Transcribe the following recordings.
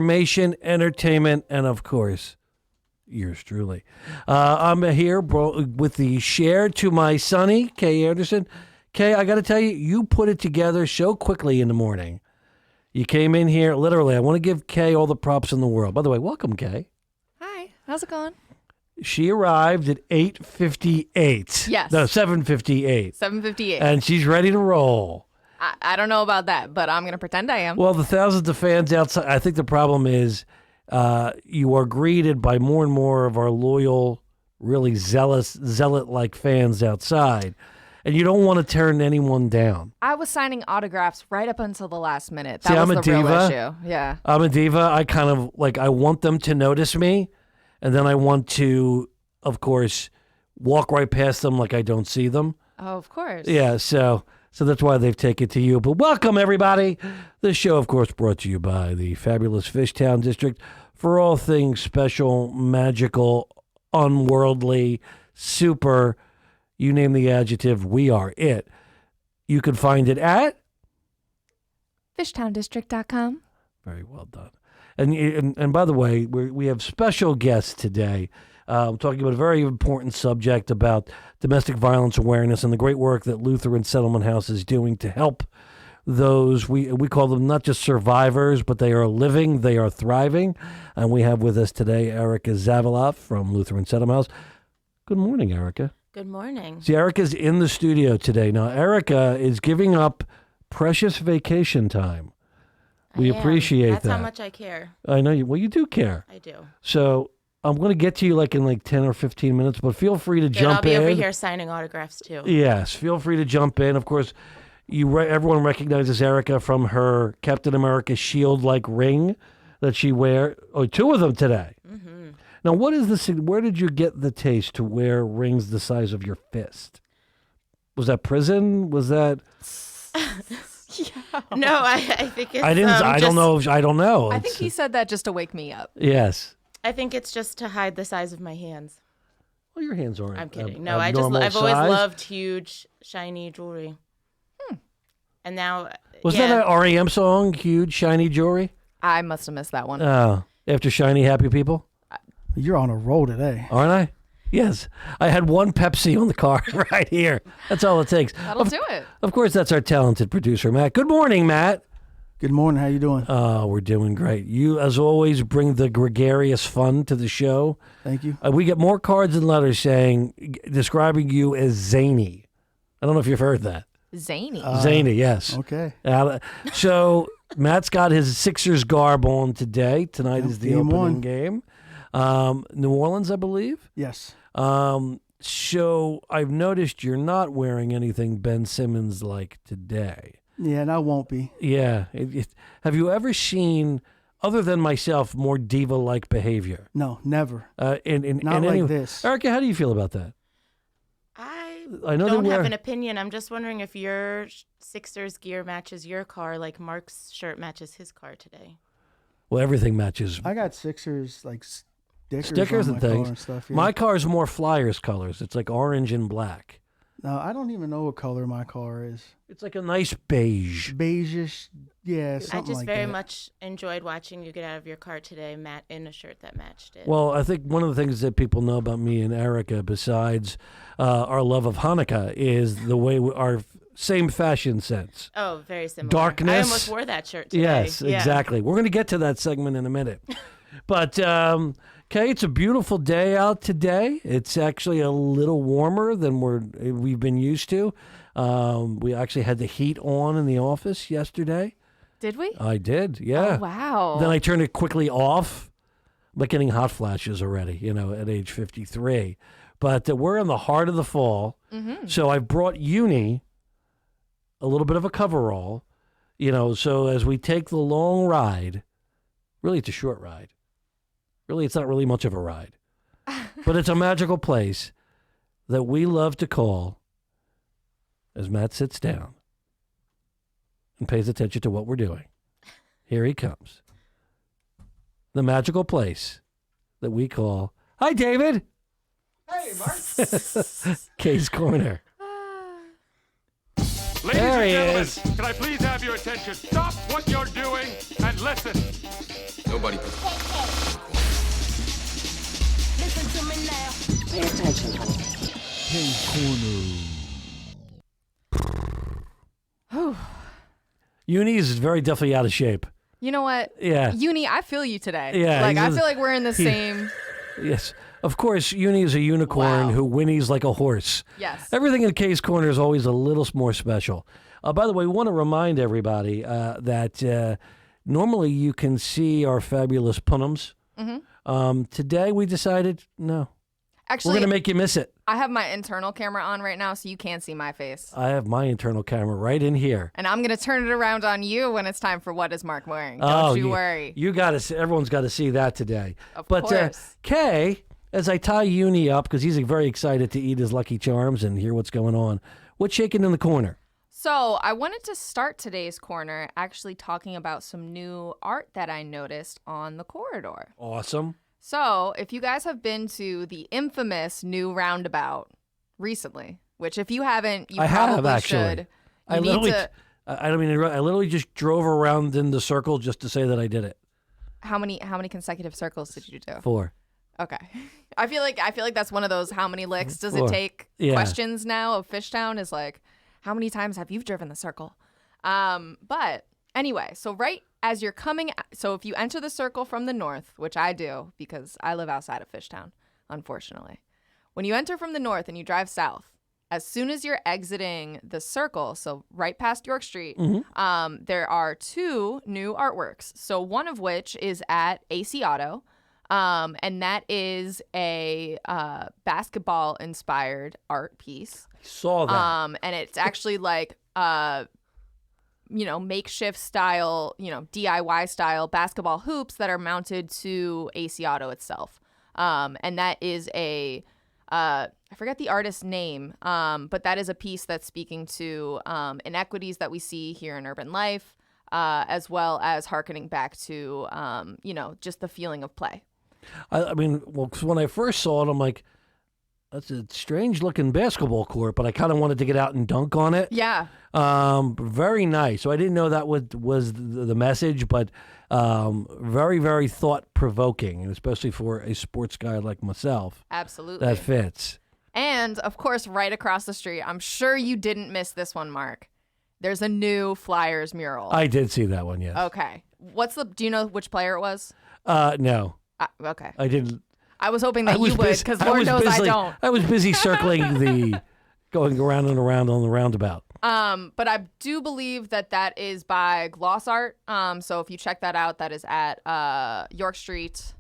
information, entertainment, and of course, yours truly. I'm here with the share to my sonny, Kae Anderson. Kae, I got to tell you, you put it together so quickly in the morning. You came in here, literally, I want to give Kae all the props in the world. By the way, welcome, Kae. Hi, how's it going? She arrived at 8:58. Yes. No, 7:58. 7:58. And she's ready to roll. I don't know about that, but I'm going to pretend I am. Well, the thousands of fans outside, I think the problem is you are greeted by more and more of our loyal, really zealot-like fans outside, and you don't want to turn anyone down. I was signing autographs right up until the last minute. See, That was I'm a the real diva. issue. Yeah. I'm a diva. I kind of, I want them to notice me, and then I want to, of course, walk right past them like I don't see them. Oh, of course. Yeah, so that's why they've taken to you. But welcome, everybody. This show, of course, brought to you by the fabulous Fishtown District for all things special, magical, unworldly, super, you name the adjective, we are it. You can find it at FishtownDistrict.com. Very well done. And by the way, we have special guests today. I'm talking about a very important subject about domestic violence awareness and the great work that Lutheran Settlement House is doing to help those, we call them not just survivors, but they are living, they are thriving. And we have with us today Erica Zaveloff from Lutheran Settlement House. Good morning, Erica. Good morning. See, Erica's in the studio today. Now, Erica is giving up precious vacation time. We appreciate that. That's how much I care. I know you. Well, you do care. I do. So I'm going to get to you in 10 or 15 minutes, but feel free to jump in. I'll be over here signing autographs too. Yes, feel free to jump in. Of course, everyone recognizes Erica from her Captain America shield-like ring that she wears. Oh, two of them today. Mm-hmm. Now, what is this? Where did you get the taste to wear rings the size of your fist? Was that prison? Was that? Yeah. No, I think it's. I don't know. I don't know. I think he said that just to wake me up. Yes. I think it's just to hide the size of my hands. Well, your hands aren't. I'm kidding. No, I've always loved huge, shiny jewelry. And now, was that an REM song? Huge, shiny jewelry. I must have missed that one. Oh, after shiny, happy people. You're on a roll today, aren't I? Yes, I had one Pepsi on the car right here. That's all it takes. That'll do it. Of course, that's our talented producer, Matt. Good morning, Matt. Good morning. How you doing? Oh, we're doing great. You, as always, bring the gregarious fun to the show. Thank you. We get more cards and letters describing you as zany. I don't know if you've heard that. Zany. Zany, yes. Okay. So Matt's got his Sixers garb on today. Tonight is the opening one. game. New Orleans, I believe. Yes. So I've noticed you're not wearing anything Ben Simmons like today. Yeah, and I won't be. Yeah. Have you ever seen, other than myself, more diva-like behavior? No, never. Not like this. Erica, how do you feel about that? I know don't have an opinion. I'm just wondering if your Sixers gear matches your car like Mark's shirt matches his car today. Well, everything matches. I got Sixers stickers on and my things. car and stuff. Yeah. My car's more Flyers colors. It's like orange and black. No, I don't even know what color my car is. It's like a nice beige. Beigeish, yeah, something I just like very that. much enjoyed watching you get out of your car today, Matt, in a shirt that matched it. Well, I think one of the things that people know about me and Erica, besides our love of Hanukkah, is the way our same fashion sense. Oh, very similar. Darkness. I almost wore that shirt today. Yes, exactly. We're going to get to that segment in a minute. But, Kae, it's a beautiful day out today. It's actually a little warmer than we've been used to. We actually had the heat on in the office yesterday. Did we? I did, yeah. Oh, wow. Then I turned it quickly off. I'm getting hot flashes already, at age 53. But we're in the heart of the fall. Mm-hmm. So I brought Uni a little bit of a coverall, so as we take the long ride, really it's a short ride. Really, it's not really much of a ride. But it's a magical place that we love to call, as Matt sits down and pays attention to what we're doing. Here he comes. The magical place that we call, hi, David. Hey, Mark. Kae's Corner. Ladies There and he gentlemen, is. can I please have your attention? Stop what you're doing and listen. Nobody. Listen to me now. Pay attention, honey. Uni is very definitely out of shape. You know what? Yeah. Uni, I feel you today. Yeah, Like, I he's- feel like we're in the same. Yes. Of course, Uni is a unicorn Wow. who whinnies like a horse. Yes. Everything in Kae's Corner is always a little more special. By the way, we want to remind everybody that normally you can see our fabulous punums. Today we decided, no. We're Actually, going to make you miss it. I have my internal camera on right now, so you can't see my face. I have my internal camera right in here. And I'm going to turn it around on you when it's time for What is Mark Wearing. Don't you worry. You got to. Everyone's got to see that today. Of but course. Kae, as I tie Uni up because he's very excited to eat his Lucky Charms and hear what's going on. What's shaking in the corner? So I wanted to start today's corner actually talking about some new art that I noticed on the corridor. Awesome. So if you guys have been to the infamous new roundabout recently, which if you haven't, you I have, probably actually. should. I You need literally, to. I don't mean to interrupt. I literally just drove around in the circle just to say that I did it. How many consecutive circles did you do? 4. Okay. I feel like that's one of those how many licks does it 4. take Yeah. questions now of Fishtown is like, how many times have you driven the circle? But anyway, so right as you're coming, so if you enter the circle from the north, which I do because I live outside of Fishtown, unfortunately. When you enter from the north and you drive south, as soon as you're exiting the circle, so right past York Street, there are 2 new artworks. So one of which is at AC Auto, and that is a basketball-inspired art piece. Saw that. And it's actually like, makeshift style, DIY style basketball hoops that are mounted to AC Auto itself. And that is I forget the artist's name, but that is a piece that's speaking to inequities that we see here in urban life, as well as hearkening back to, just the feeling of play. I mean, well, 'cause when I first saw it, I'm like, that's a strange looking basketball court, but I kind of wanted to get out and dunk on it. Yeah. Very nice. So I didn't know that was the message, but very, very thought provoking, and especially for a sports guy like myself. Absolutely. That fits. And of course, right across the street, I'm sure you didn't miss this one, Mark. There's a new Flyers mural. I did see that one, yes. Okay. Do you know which player it was? No, Okay. I didn't. I was hoping that you would, busy- because Lord knows I don't. I was busy circling going around and around on the roundabout. But I do believe that is by Gloss Art. So if you check that out, that is at York Street.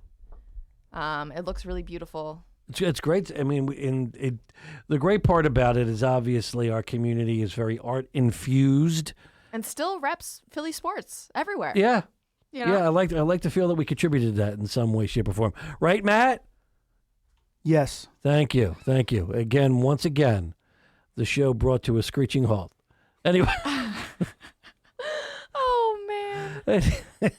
It looks really beautiful. It's great. I mean, the great part about it is obviously our community is very art infused. And still reps Philly sports everywhere. Yeah. You know? Yeah, I like to feel that we contributed to that in some way, shape, or form. Right, Matt? Yes. Thank you. Once again, the show brought to a screeching halt. Anyway. Oh, man.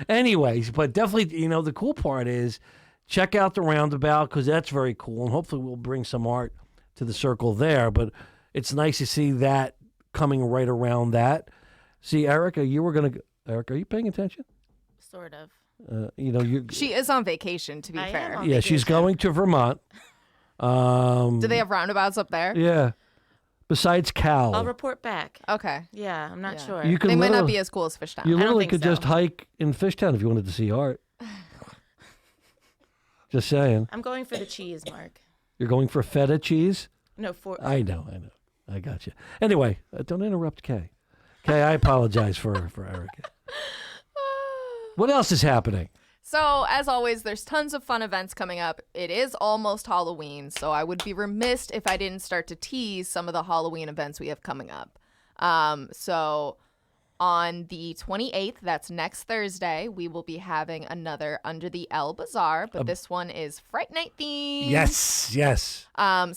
Anyways, but definitely, the cool part is check out the roundabout because that's very cool. And hopefully we'll bring some art to the circle there. But it's nice to see that coming right around that. See, Erica, Erica, are you paying attention? Sort of. She is on vacation, to be I fair. am on Yeah, she's vacation. going to Vermont. Do they have roundabouts up there? Yeah. Besides Cal. I'll report back. Okay. Yeah, I'm not Yeah. sure. You can They might not literally- be as cool as Fishtown. You don't literally think could so. just hike in Fishtown if you wanted to see art. Just saying. I'm going for the cheese, Mark. You're going for feta cheese? No, for I know. I got you. Anyway, don't interrupt Kae. Kae, I apologize for Erica. What else is happening? So, as always, there's tons of fun events coming up. It is almost Halloween, so I would be remiss if I didn't start to tease some of the Halloween events we have coming up. So, on the 28th, that's next Thursday, we will be having another Under the L Bazaar, but this one is Fright Night themed. Yes.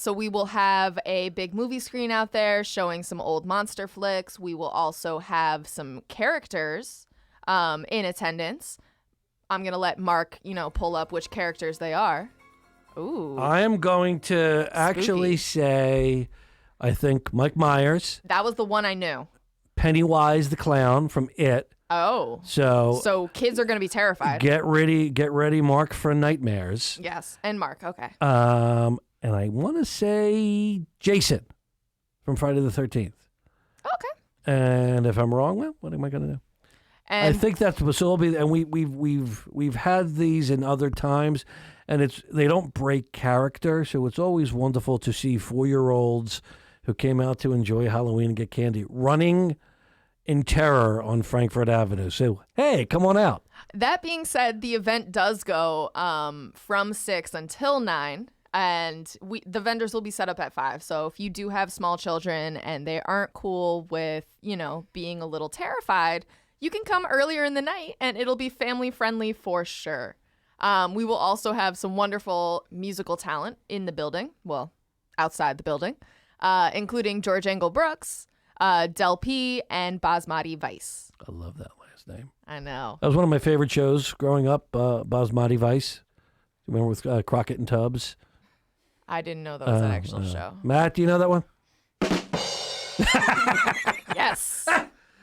So we will have a big movie screen out there showing some old monster flicks. We will also have some characters in attendance. I'm going to let Mark, pull up which characters they are. Ooh. I am going to actually say, I think Mike Myers, That was the one I knew. Pennywise the Clown from It, Oh. So So kids are going to be terrified. get ready, Mark, for nightmares. Yes. And Mark. Okay. And I want to say Jason from Friday the 13th. Okay. And if I'm wrong, well, what am I going to do? I And think that's what will be, and we've had these in other times, and they don't break character, so it's always wonderful to see 4-year-olds who came out to enjoy Halloween and get candy running in terror on Frankfurt Avenue. So hey, come on out. that being said, the event does go from 6 until 9. And the vendors will be set up at 5. So if you do have small children and they aren't cool with, being a little terrified, you can come earlier in the night and it'll be family friendly for sure. We will also have some wonderful musical talent in the building. Well, outside the building, including George Engel Brooks, Del P, and Basmati Vice. I love that last name. I know. That was one of my favorite shows growing up, Basmati Vice. Remember with Crockett and Tubbs? I didn't know that was an actual show. Matt, do you know that one? Yes.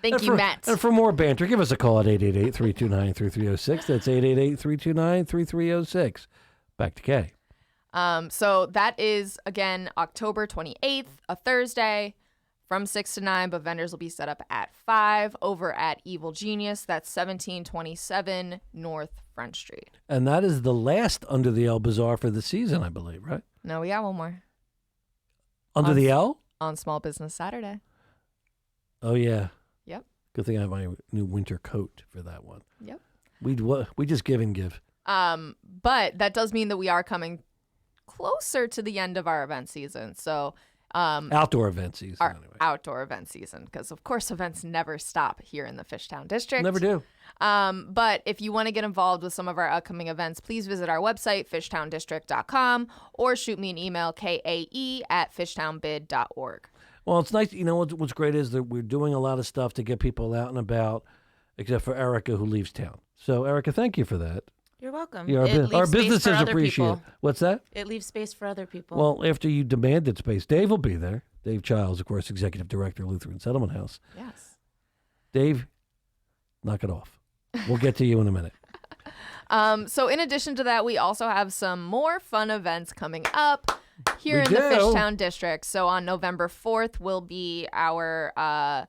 Thank you, Matt. And for more banter, give us a call at 888-329-3306. That's 888-329-3306. Back to Kay. So that is, again, October 28th, a Thursday, from 6 to 9, but vendors will be set up at 5 over at Evil Genius. That's 1727 North Front Street. And that is the last Under the L Bazaar for the season, I believe, right? No, we got one more Under the L? on Small Business Saturday. Oh, yeah. Yep. Good thing I have my new winter coat for that one. Yep. We just give and give. But that does mean that we are coming closer to the end of our event season. So Outdoor event season, our anyway. outdoor event season, because of course events never stop here in the Fishtown District. Never do. But if you want to get involved with some of our upcoming events, please visit our website, fishtowndistrict.com, or shoot me an email, kae@fishtownbid.org. Well, it's nice. You know what's great is that we're doing a lot of stuff to get people out and about, except for Erica, who leaves town. So, Erica, thank you for that. You're welcome. Yeah, It leaves our space for businesses other appreciate it. people. What's that? It leaves space for other people. Well, after you demanded space, Dave will be there. Dave Chiles, of course, Executive Director, Lutheran Settlement House. Yes. Dave, knock it off. We'll get to you in a minute. So in addition to that, we also have some more fun events coming up here We in the do. Fishtown District. So on November 4th will be our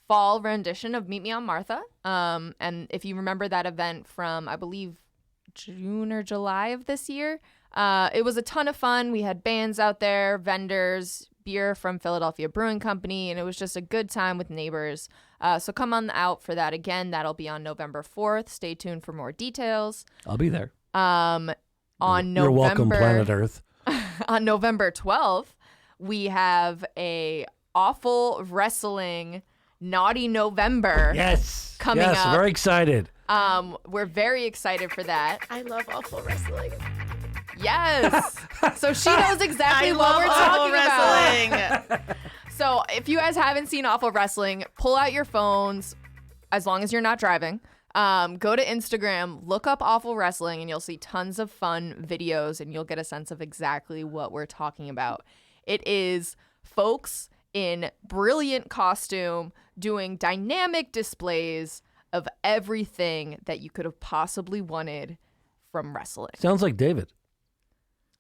fall rendition of Meet Me on Martha. And if you remember that event from, I believe, June or July of this year, it was a ton of fun. We had bands out there, vendors, beer from Philadelphia Brewing Company, and it was just a good time with neighbors. So come on out for that again. That'll be on November 4th. Stay tuned for more details. I'll be there. On You're welcome, Planet Earth. On November 12th, we have a awful wrestling Naughty November. Yes. Coming yes, up. very excited. We're very excited for that. I love awful wrestling. Yes. So she knows exactly I what love we're awful talking about. wrestling. So if you guys haven't seen Awful Wrestling, pull out your phones, as long as you're not driving. Go to Instagram, look up Awful Wrestling, and you'll see tons of fun videos, and you'll get a sense of exactly what we're talking about. It is folks in brilliant costume doing dynamic displays of everything that you could have possibly wanted from wrestling. Sounds like David.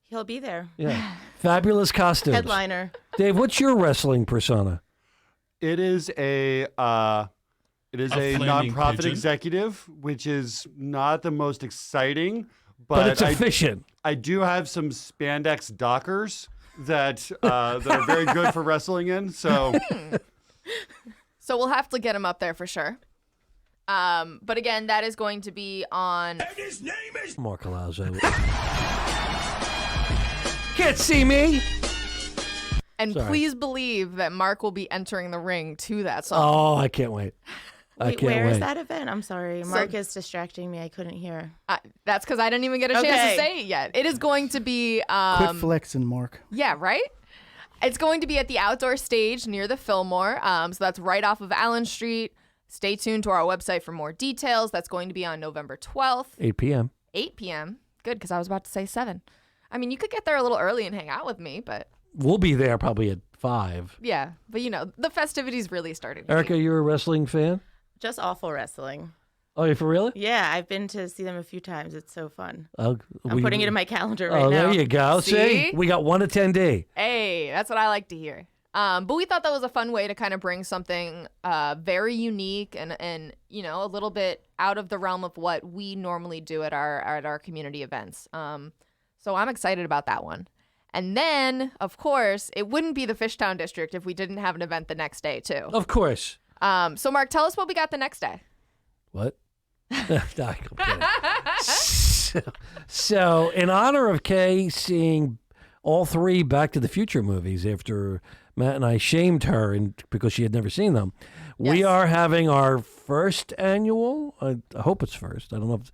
He'll be there. Yeah. Fabulous costumes. Headliner. Dave, what's your wrestling persona? It is a flaming nonprofit pigeon? executive, which is not the most exciting, But it's I efficient. do have some spandex dockers that are very good for wrestling in. So So we'll have to get him up there for sure. But again, that is going to be on... Mark Alazzo. Can't see me. And Sorry. please believe that Mark will be entering the ring to that song. Oh, I can't wait. I Wait, can't where wait. is that event? I'm sorry. Mark is distracting me. I couldn't hear. That's because I didn't even get a chance Okay. to say it yet. It is going to be... Quit flexing, Mark. Yeah, right? It's going to be at the outdoor stage near the Fillmore. So that's right off of Allen Street. Stay tuned to our website for more details. That's going to be on November 12th, 8 p.m. 8 p.m. Good, because I was about to say 7. I mean, you could get there a little early and hang out with me, but We'll be there probably at 5. yeah. But, the festivities really started. Erica, you're a wrestling fan? Just awful wrestling. Oh, you for really? Yeah, I've been to see them a few times. It's so fun. I'm putting it in my calendar right now. Oh, there you go. See? We got one attendee. Hey, that's what I like to hear. But we thought that was a fun way to kind of bring something very unique and a little bit out of the realm of what we normally do at our community events. So I'm excited about that one. And then, of course, it wouldn't be the Fishtown District if we didn't have an event the next day too. Of course. So Mark, tell us what we got the next day. What? No, I'm kidding. So, in honor of Kay seeing all 3 Back to the Future movies after Matt and I shamed her because she had never seen them, we Yes. are having our first annual, I hope it's first, I don't know if it's,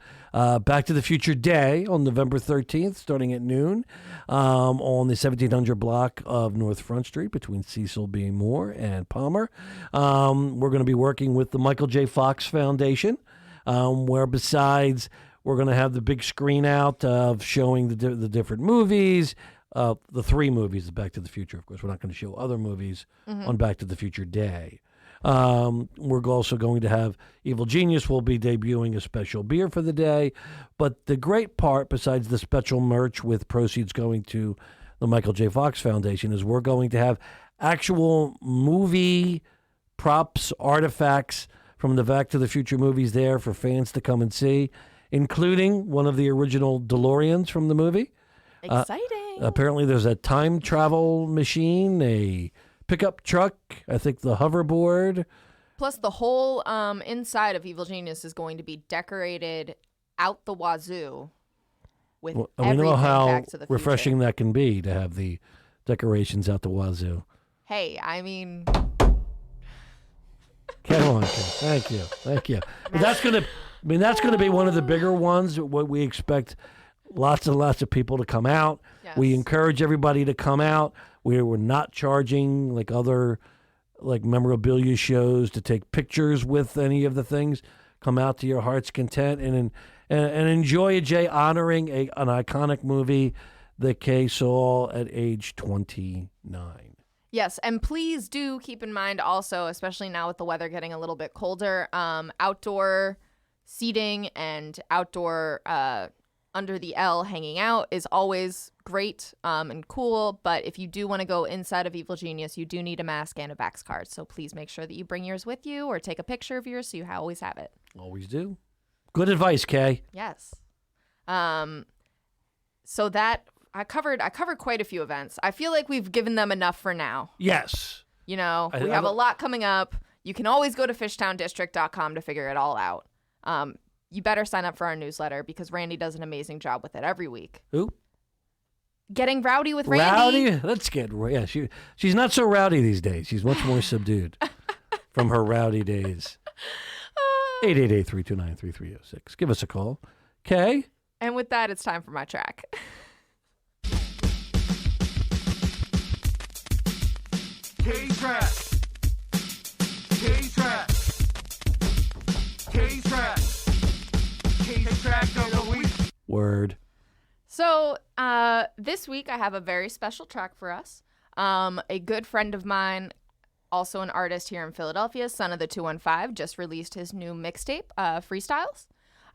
Back to the Future Day on November 13th, starting at noon, on the 1700 block of North Front Street between Cecil B. Moore and Palmer. We're going to be working with the Michael J. Fox Foundation, where besides we're going to have the big screen out of showing the different movies, the 3 movies of Back to the Future. Of course, we're not going to show other movies on Back to the Future Day. We're also going to have Evil Genius will be debuting a special beer for the day. But the great part, besides the special merch with proceeds going to the Michael J. Fox Foundation, is we're going to have actual movie props, artifacts from the Back to the Future movies there for fans to come and see, including one of the original DeLoreans from the movie. Exciting. Apparently there's a time travel machine, a pickup truck, I think the hoverboard. Plus, the whole inside of Evil Genius is going to be decorated out the wazoo with We everything know how Back to the Future. refreshing that can be to have the decorations out the wazoo. Hey, I mean, Come on, Kim. Thank you. But that's gonna be one of the bigger ones. What we expect, lots and lots of people to come out. Yes. We encourage everybody to come out. We're not charging like other memorabilia shows to take pictures with any of the things. Come out to your heart's content and enjoy a Jay honoring an iconic movie that Kay saw at age 29. yes, and please do keep in mind also, especially now with the weather getting a little bit colder, outdoor seating and outdoor under the L hanging out is always great and cool. But if you do want to go inside of Evil Genius, you do need a mask and a Vax card. So please make sure that you bring yours with you or take a picture of yours so you always have it. Always do. Good advice, Kay. Yes. So that I covered quite a few events. I feel like we've given them enough for now. Yes. You know, I we have a lot coming up. You can always go to fishtowndistrict.com to figure it all out. You better sign up for our newsletter because Randy does an amazing job with it every week. Who? Getting rowdy with Randy. Rowdy? Let's get she's not so rowdy these days. She's much more subdued from her rowdy days. 888-329-3306. Give us a call. Kay? And with that, it's time for my track. K-Trap. K-Trap. K-Trap. K-Trap of the week. Word. So this week I have a very special track for us. A good friend of mine, also an artist here in Philadelphia, Son of the 215, just released his new mixtape, Freestyles.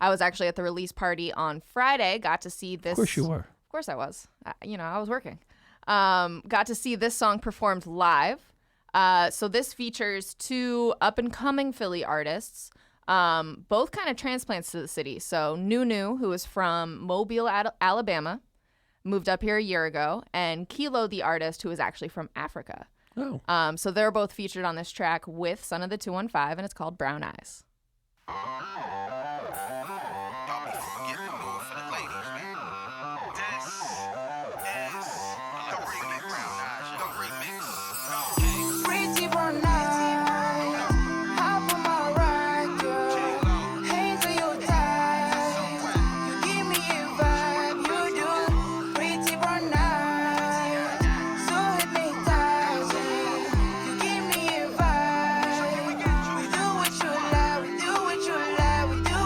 I was actually at the release party on Friday, got to see this. Of course you were. Of course I was. I was working. Got to see this song performed live. So this features 2 up-and-coming Philly artists, both kind of transplants to the city. So Nunu, who is from Mobile, Alabama, moved up here a year ago, and Kilo, the artist, who is actually from Africa. Oh. So they're both featured on this track with Son of the 215, and it's called Brown Eyes. Pretty brown eyes, hop on my ride, girl. Hands on your thighs, you give me a vibe, you do. Pretty brown eyes, so hypnotizing. You give me a vibe. We do what you like, we do what you like, we do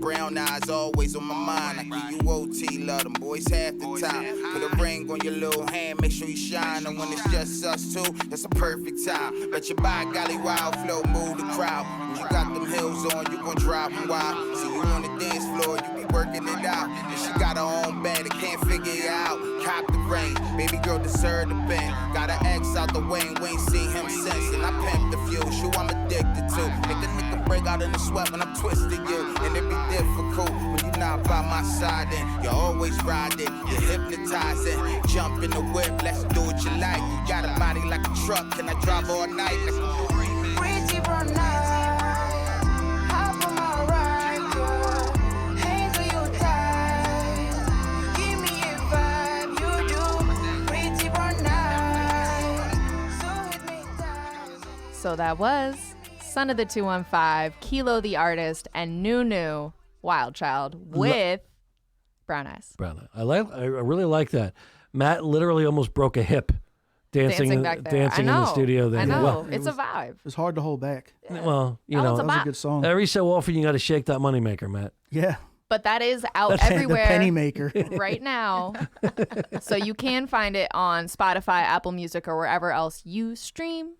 brown eyes always on my mind. I give you OT, love them boys half the time. Put a ring on your little hand, make sure you shine. And when it's just us two, that's a perfect time. Bet your by golly wild flow, move the crowd. When you got them heels on, you gon' drive them wild. See you on the dance floor, you be working it out. And she got her own bed, I can't figure it out. Cop the rain, baby girl deserve the bend. Got an ex out the way and we ain't seen him since. And I pimp the few, shoe I'm addicted to. Make a nigga break out in the sweat when I'm twisting you. And it be difficult when you not by my side. And you always ride it, you hypnotizing. Jump in the whip, let's do what you like. You got a body like a truck, can I drive all night? Pretty brown eyes, hop on my ride, girl. Hands on your thighs, give me a vibe, you do. Pretty brown eyes, so hit me tight. So that was Son of the 215, Kilo the Artist, and Nunu Wild Child with Brown Eyes. Brown. I really like that. Matt literally almost broke a hip dancing back there. dancing I know. in the studio there. I know. Well, It's a vibe. It's hard to hold back. well, you That know, one's That was a bop. good song. every so often you got to shake that moneymaker, Matt. Yeah. But that is out That's everywhere. the penny maker. Right now. So you can find it on Spotify, Apple Music, or wherever else you stream.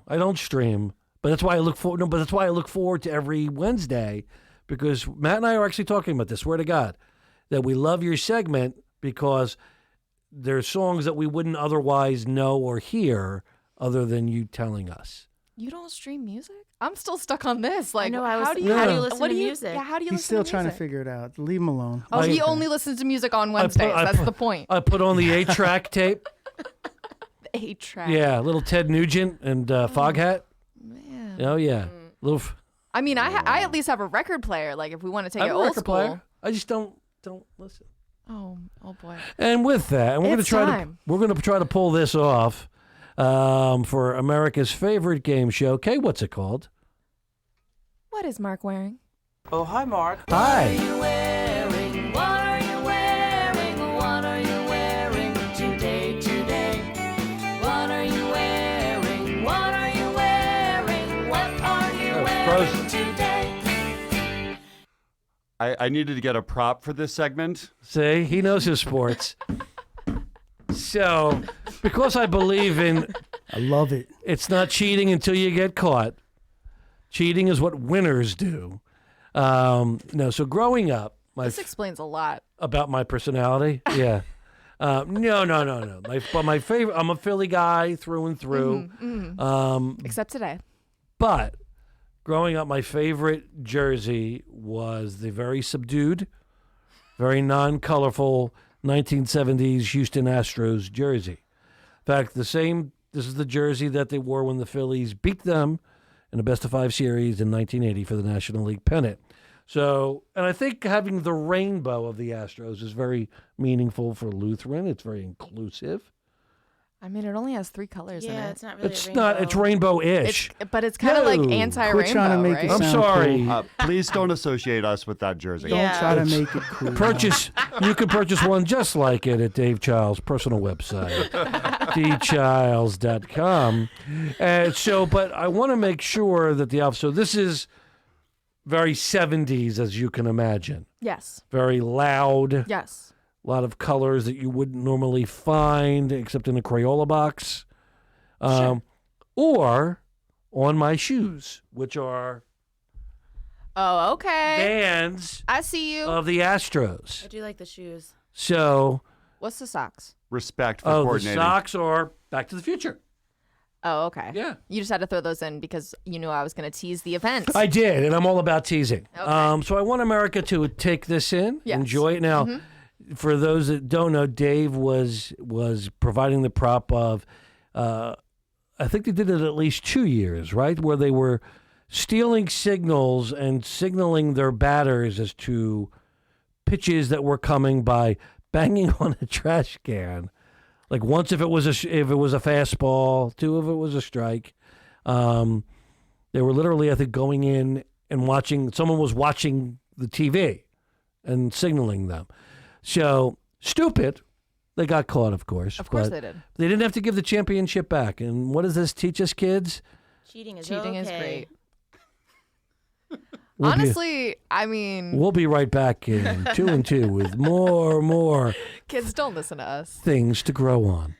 I don't stream, but that's why I look forward. No, but that's why I look forward to every Wednesday, because Matt and I are actually talking about this. Swear to God, that we love your segment because there's songs that we wouldn't otherwise know or hear other than you telling us. You don't stream music? I'm still stuck on this. Like, know, how do you listen what to do you, music? Yeah, how do you He's listen still to trying to music? figure it out. Leave him alone. Oh, he Okay. only listens to music on Wednesdays. That's the point. I put on the 8-track tape. 8-track. Yeah, little Ted Nugent and Foghat. Man. Oh yeah, little. I mean, I at least have a record player. Like, if we want to take I it have a old record school. player. I just don't listen. Oh boy. And with that, and It's we're time. going to try to pull this off for America's favorite game show. Kay, what's it called? What is Mark wearing? Oh, hi, Mark. Hi. I needed to get a prop for this segment. See, he knows his sports. So, because I believe in I love it. it's not cheating until you get caught. Cheating is what winners do. No, so growing up, This explains a lot. about my personality, yeah. No. My favorite. I'm a Philly guy through and through. Except today. But growing up, my favorite jersey was the very subdued, very non-colorful 1970s Houston Astros jersey. In fact, this is the jersey that they wore when the Phillies beat them in a best-of-5 series in 1980 for the National League pennant. So, and I think having the rainbow of the Astros is very meaningful for Lutheran. It's very inclusive. I mean, it only has 3 colors in Yeah, it. it's not really It's a rainbow. not. It's rainbow-ish. But it's kind of like No. anti-rainbow, Quit trying to make right? it I'm sound sorry. cool. Please don't associate us with that jersey. Yeah. Don't try to make it cool. You can purchase one just like it at Dave Chiles' personal website, dchiles.com. But I want to make sure that so this is very 70s, as you can imagine. Yes. Very loud. Yes. A lot of colors that you wouldn't normally find except in a Crayola box. Or on my shoes, which are Oh, okay. bands I see you. of the Astros. I do like the shoes. So, What's the socks? Respect for the coordinating. socks are Back to the Future. Oh, okay. Yeah. You just had to throw those in because you knew I was going to tease the event. I did, and I'm all about teasing. Okay. So I want America to take this in, Yes. enjoy it. Now, for those that don't know, Dave was providing the prop of, I think they did it at least 2 years, right, where they were stealing signals and signaling their batters as to pitches that were coming by banging on a trash can. Like once if it was a fastball, 2 if it was a strike. They were literally, I think, going in and watching. Someone was watching the TV and signaling them. So stupid. They got caught, of course. Of course but they did. They didn't have to give the championship back. And what does this teach us, kids? Cheating is Cheating is okay. great. Honestly, I mean, We'll be right back in 2 and 2 with more kids don't listen to us. things to grow on.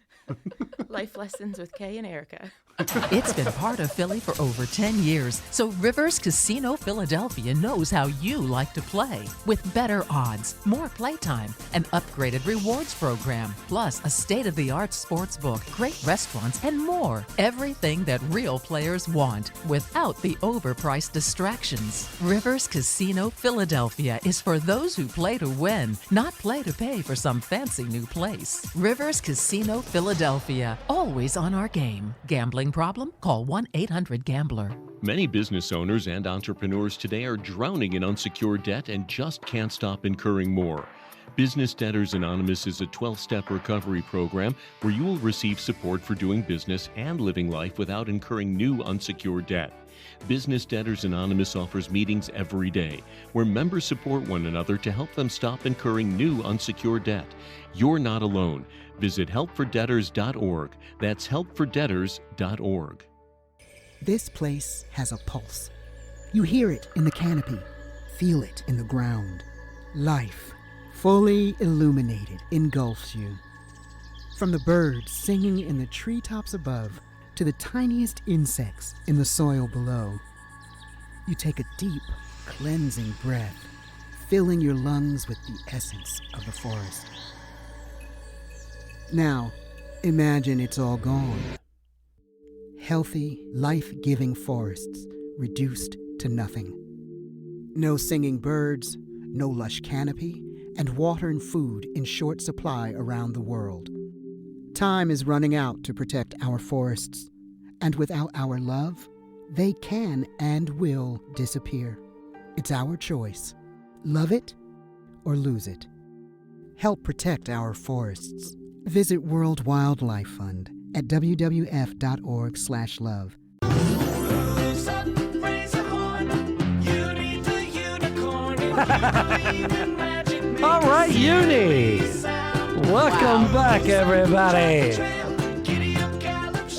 Life lessons with Kay and Erica. It's been part of Philly for over 10 years, so Rivers Casino Philadelphia knows how you like to play. With better odds, more playtime, an upgraded rewards program, plus a state-of-the-art sports book, great restaurants, and more. Everything that real players want, without the overpriced distractions. Rivers Casino Philadelphia is for those who play to win, not play to pay for some fancy new place. Rivers Casino Philadelphia, always on our game. Gambling problem? Call 1-800-GAMBLER. Many business owners and entrepreneurs today are drowning in unsecured debt and just can't stop incurring more. Business Debtors Anonymous is a 12-step recovery program where you will receive support for doing business and living life without incurring new unsecured debt. Business Debtors Anonymous offers meetings every day where members support one another to help them stop incurring new unsecured debt. You're not alone. Visit helpfordebtors.org. That's helpfordebtors.org. This place has a pulse. You hear it in the canopy, feel it in the ground. Life, fully illuminated, engulfs you. From the birds singing in the treetops above to the tiniest insects in the soil below. You take a deep, cleansing breath, filling your lungs with the essence of the forest. Now, imagine it's all gone. Healthy, life-giving forests reduced to nothing. No singing birds, no lush canopy, and water and food in short supply around the world. Time is running out to protect our forests, and without our love, they can and will disappear. It's our choice. Love it or lose it. Help protect our forests. Visit World Wildlife Fund at wwf.org/love. All right, Uni. Welcome back, everybody.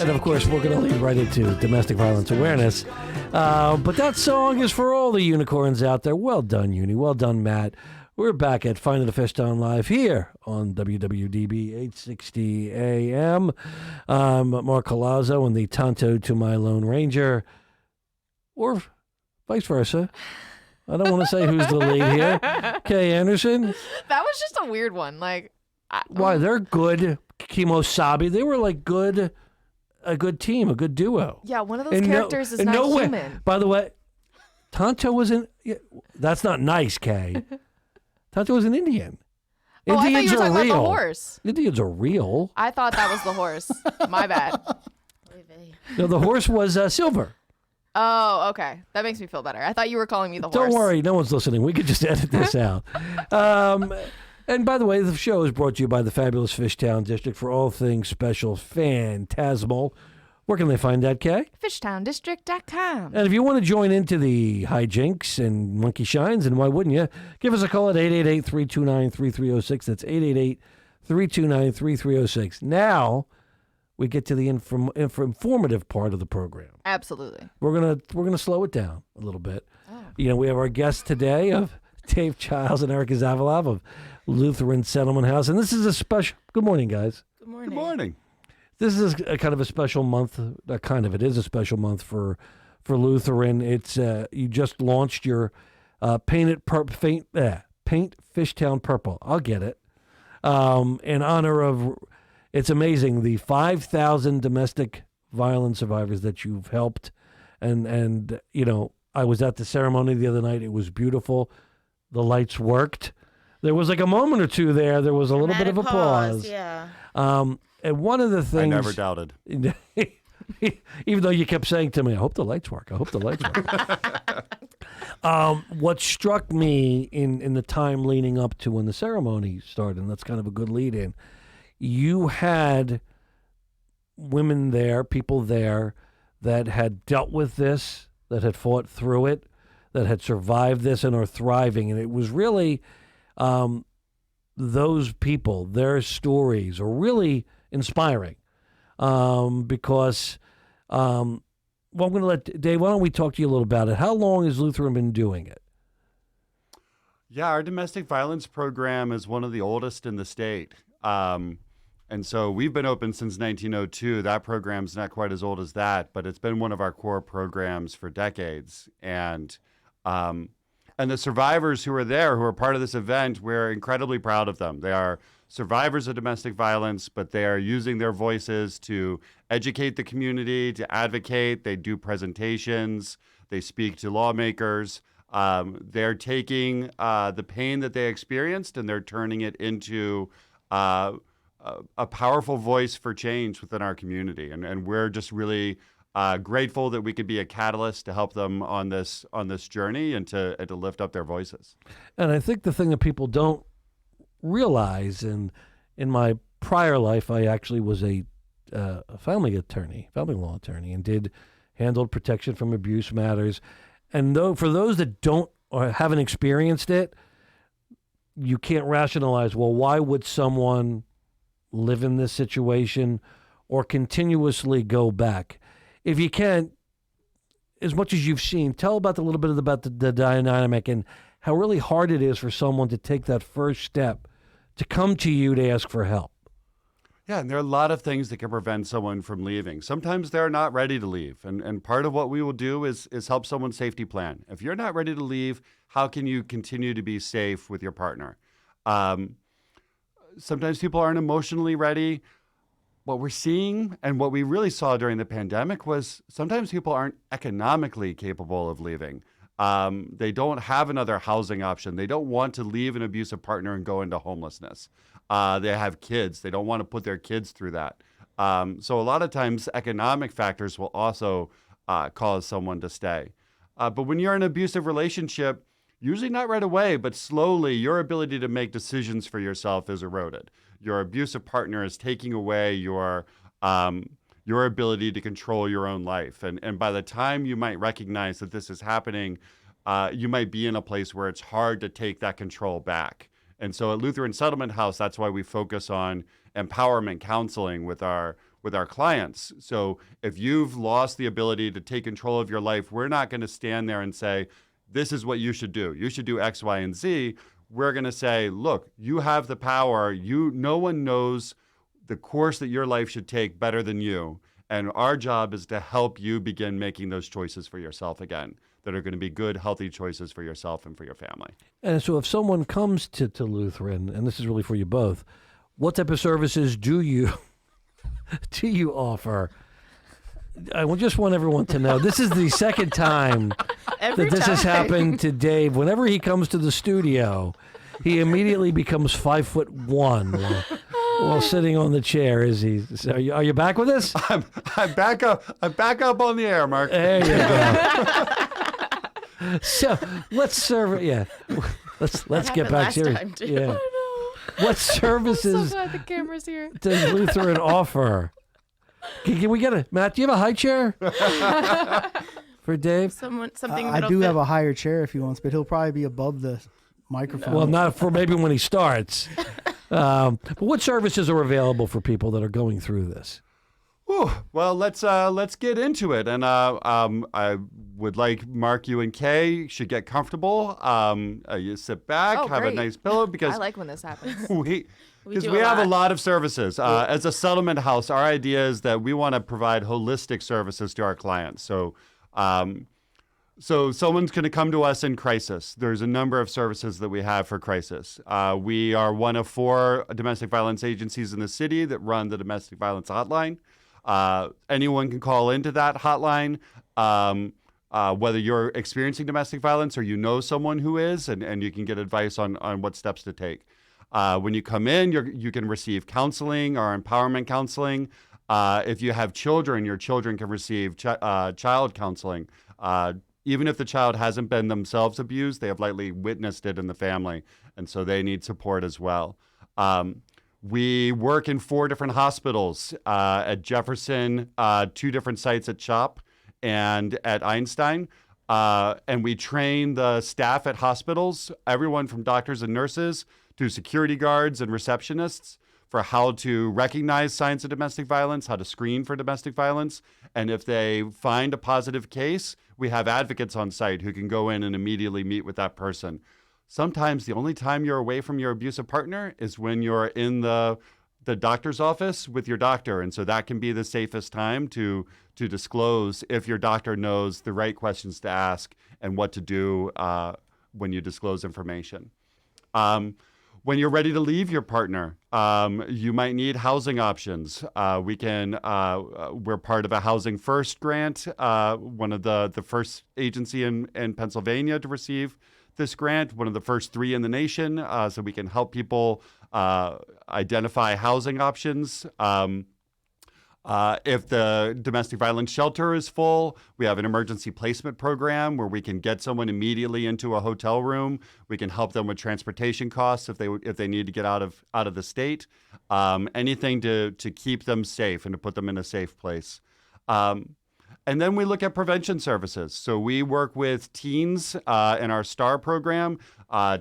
And of course, we're going to lead right into domestic violence awareness. But that song is for all the unicorns out there. Well done, Uni. Well done, Matt. We're back at Finding the Fishtown Live here on WWDB 860 AM. Mark Colazzo and the Tonto to my Lone Ranger, or vice versa. I don't want to say who's the lead here. Kay Anderson. That was just a weird one. Like, Why, they're good. Kimosabi, they were like a good team, a good duo. yeah, one of those characters is not way. human. By the way, Tonto wasn't. That's not nice, Kay. Tonto was an Indian. Oh, I thought Indians you were are talking real. about the horse. Indians are real. I thought that was the horse. My bad. No, the horse was Silver. Oh, okay. That makes me feel better. I thought you were calling me the horse. Don't worry, no one's listening. We could just edit this out. And by the way, the show is brought to you by the fabulous Fishtown District for all things special, phantasmal. Where can they find that, Kay? FishtownDistrict.com. And if you want to join into the hijinks and monkey shines, and why wouldn't you, give us a call at 888-329-3306. That's 888-329-3306. Now, we get to the informative part of the program. Absolutely. We're gonna slow it down a little bit. Oh. You know, we have our guests today of Dave Chiles and Erica Zaveloff of Lutheran Settlement House, and this is a special. Good morning, guys. Good morning. Good morning. This is a kind of a special month. It is a special month for Lutheran. It's you just launched your paint Fishtown Purple. I'll get it. In honor of, it's amazing, the 5,000 domestic violence survivors that you've helped, and you know, I was at the ceremony the other night. It was beautiful. The lights worked. There was like a moment or two there. There was a little bit of applause. Yeah. And one of the things I never doubted. Even though you kept saying to me, I hope the lights work. I hope the lights work. What struck me in the time leading up to when the ceremony started, and that's kind of a good lead in, you had women there, people there that had dealt with this, that had fought through it, that had survived this and are thriving. And it was really those people, their stories are really inspiring, because Well, I'm going to let Dave. Why don't we talk to you a little about it? How long has Lutheran been doing it? Yeah, our domestic violence program is one of the oldest in the state. And so we've been open since 1902. That program's not quite as old as that, but it's been one of our core programs for decades. And the survivors who are there, who are part of this event, we're incredibly proud of them. They are survivors of domestic violence, but they are using their voices to educate the community, to advocate. They do presentations. They speak to lawmakers. They're taking the pain that they experienced and they're turning it into a powerful voice for change within our community. And we're just really grateful that we could be a catalyst to help them on this journey and to lift up their voices. And I think the thing that people don't realize, and in my prior life, I actually was a family law attorney, and handled protection from abuse matters. And for those that don't or haven't experienced it, you can't rationalize, well, why would someone live in this situation or continuously go back? If you can, as much as you've seen, tell about a little bit about the dynamic and how really hard it is for someone to take that first step to come to you to ask for help. Yeah, and there are a lot of things that can prevent someone from leaving. Sometimes they're not ready to leave. And part of what we will do is help someone safety plan. If you're not ready to leave, how can you continue to be safe with your partner? Sometimes people aren't emotionally ready. What we're seeing and what we really saw during the pandemic was sometimes people aren't economically capable of leaving. They don't have another housing option. They don't want to leave an abusive partner and go into homelessness. They have kids. They don't want to put their kids through that. So a lot of times economic factors will also cause someone to stay. But when you're in an abusive relationship, usually not right away, but slowly, your ability to make decisions for yourself is eroded. Your abusive partner is taking away your ability to control your own life. And by the time you might recognize that this is happening, you might be in a place where it's hard to take that control back. And so at Lutheran Settlement House, that's why we focus on empowerment counseling with our clients. So if you've lost the ability to take control of your life, we're not going to stand there and say, this is what you should do. You should do X, Y, and Z. We're going to say, look, you have the power. No one knows the course that your life should take better than you. And our job is to help you begin making those choices for yourself again, that are going to be good, healthy choices for yourself and for your family. And so if someone comes to Lutheran, and this is really for you both, what type of services do you offer? I just want everyone to know this is the second time that this has happened to Dave. Whenever he comes to the studio, he immediately becomes 5'1" while sitting on the chair. Is he? So are you back with us? I'm back up. I'm back up on the air, Mark. There you go. So let's serve. Yeah, let's get back serious. Yeah. What services I'm so glad the camera's here. does Lutheran offer? Can we get Matt? Do you have a high chair for Dave? Something. I do have a higher chair if he wants, but he'll probably be above the microphone. Well, not for maybe when he starts. But what services are available for people that are going through this? Whew. Well, let's get into it. And I would like Marc, you and Kae should get comfortable. You sit back, have great. a nice pillow because I like when this happens. we have a lot of services. As a settlement house, our idea is that we want to provide holistic services to our clients. So someone's going to come to us in crisis. There's a number of services that we have for crisis. We are one of 4 domestic violence agencies in the city that run the domestic violence hotline. Anyone can call into that hotline, whether you're experiencing domestic violence or you know someone who is, and you can get advice on what steps to take. When you come in, you can receive counseling or empowerment counseling. If you have children, your children can receive child counseling. Even if the child hasn't been themselves abused, they have likely witnessed it in the family, and so they need support as well. We work in 4 different hospitals, at Jefferson, 2 different sites at CHOP, and at Einstein. And we train the staff at hospitals, everyone from doctors and nurses to security guards and receptionists, for how to recognize signs of domestic violence, how to screen for domestic violence. And if they find a positive case, we have advocates on site who can go in and immediately meet with that person. Sometimes the only time you're away from your abusive partner is when you're in the doctor's office with your doctor. And so that can be the safest time to disclose if your doctor knows the right questions to ask and what to do when you disclose information. When you're ready to leave your partner, you might need housing options. We're part of a Housing First grant, one of the first agency in Pennsylvania to receive this grant, one of the first 3 in the nation, so we can help people identify housing options. If the domestic violence shelter is full, we have an emergency placement program where we can get someone immediately into a hotel room. We can help them with transportation costs if they need to get out of the state. Anything to keep them safe and to put them in a safe place. And then we look at prevention services. So we work with teens in our STAR program,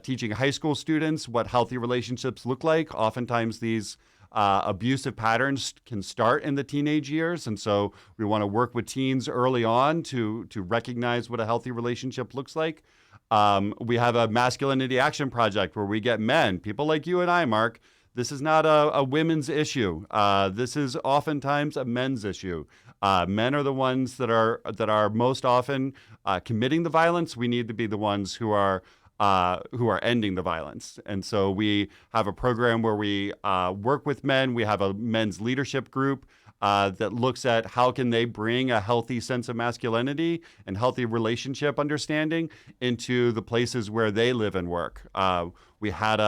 teaching high school students what healthy relationships look like. Oftentimes these abusive patterns can start in the teenage years. And so we want to work with teens early on to recognize what a healthy relationship looks like. We have a masculinity action project where we get men, people like you and I, Mark. This is not a women's issue. This is oftentimes a men's issue. Men are the ones that are most often committing the violence. We need to be the ones who are ending the violence. And so we have a program where we work with men. We have a men's leadership group that looks at how can they bring a healthy sense of masculinity and healthy relationship understanding into the places where they live and work. We had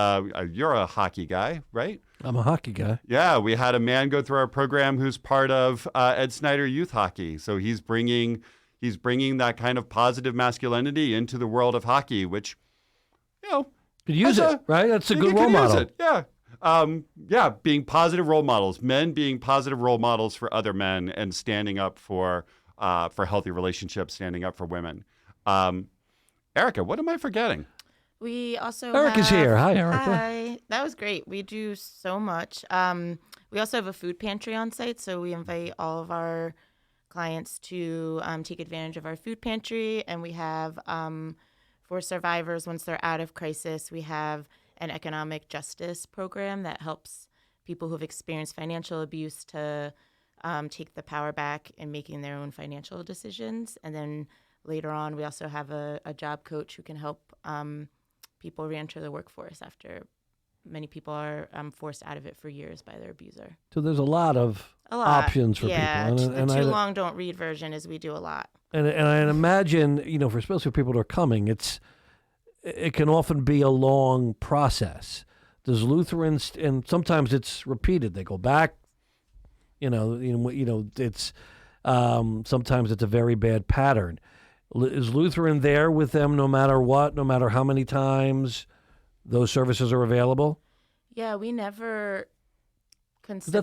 you're a hockey guy, right? I'm a hockey guy. Yeah, we had a man go through our program who's part of Ed Snyder Youth Hockey. So he's bringing that kind of positive masculinity into the world of hockey, which, could use it, right? That's a good role model. Yeah. Being positive role models, men being positive role models for other men and standing up for healthy relationships, standing up for women. Erica, what am I forgetting? We also Erica's here. Hi, Erica. Hi. That was great. We do so much. We also have a food pantry on site, so we invite all of our clients to take advantage of our food pantry. And we have, for survivors, once they're out of crisis, we have an economic justice program that helps people who've experienced financial abuse to take the power back in making their own financial decisions. And then later on, we also have a job coach who can help people reenter the workforce after many people are forced out of it for years by their abuser. So there's a lot of options for people. And the too long don't read version is we do a lot. And I imagine, for especially for people that are coming, it can often be a long process. Does Lutherans, and sometimes it's repeated. They go back. It's sometimes it's a very bad pattern. Is Lutheran there with them no matter what, no matter how many times those services are available? Yeah, we never consider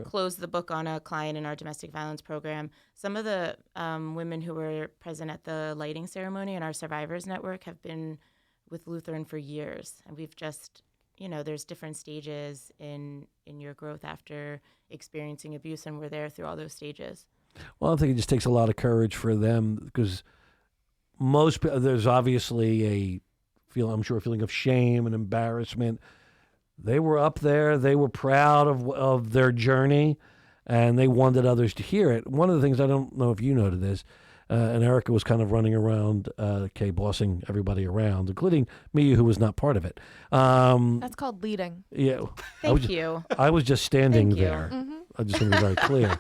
close the book on a client in our domestic violence program. Some of the women who were present at the lighting ceremony in our survivors network have been with Lutheran for years, and we've just there's different stages in your growth after experiencing abuse, and we're there through all those stages. Well, I think it just takes a lot of courage for them because there's obviously a feeling of shame and embarrassment. They were up there. They were proud of their journey, and they wanted others to hear it. One of the things, I don't know if you noted this, and Erica was kind of running around, Kae bossing everybody around, including me, who was not part of it. That's called leading. Yeah. Thank you. I was just standing there. Mm-hmm. I just want to be very clear.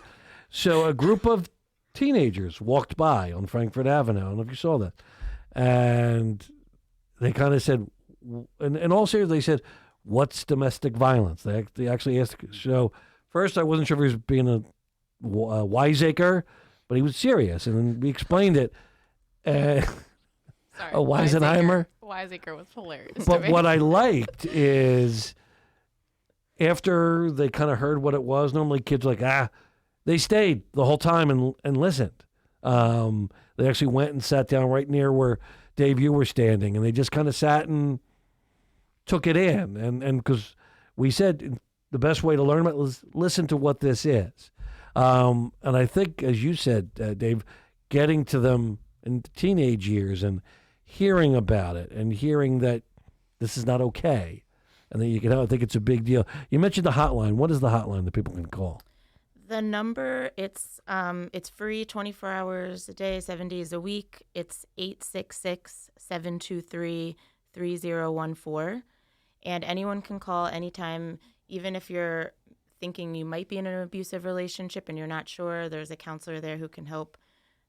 So a group of teenagers walked by on Frankfurt Avenue. I don't know if you saw that. And they kind of said, in all seriousness, they said, what's domestic violence? They actually asked. So first I wasn't sure if he was being a wiseacre, but he was serious. And then we explained it. Sorry, a Weisenheimer. Wiseacre was hilarious. But what I liked is after they kind of heard what it was, normally kids are like, they stayed the whole time and listened. They actually went and sat down right near where Dave, you were standing, and they just kind of sat and took it in. And because we said, the best way to learn about it is listen to what this is. And I think, as you said, Dave, getting to them in teenage years and hearing about it and hearing that this is not okay and that you can, I think it's a big deal. You mentioned the hotline. What is the hotline that people can call? The number, it's free 24 hours a day, 7 days a week. It's 866-723-3014. And anyone can call anytime, even if you're thinking you might be in an abusive relationship and you're not sure. There's a counselor there who can help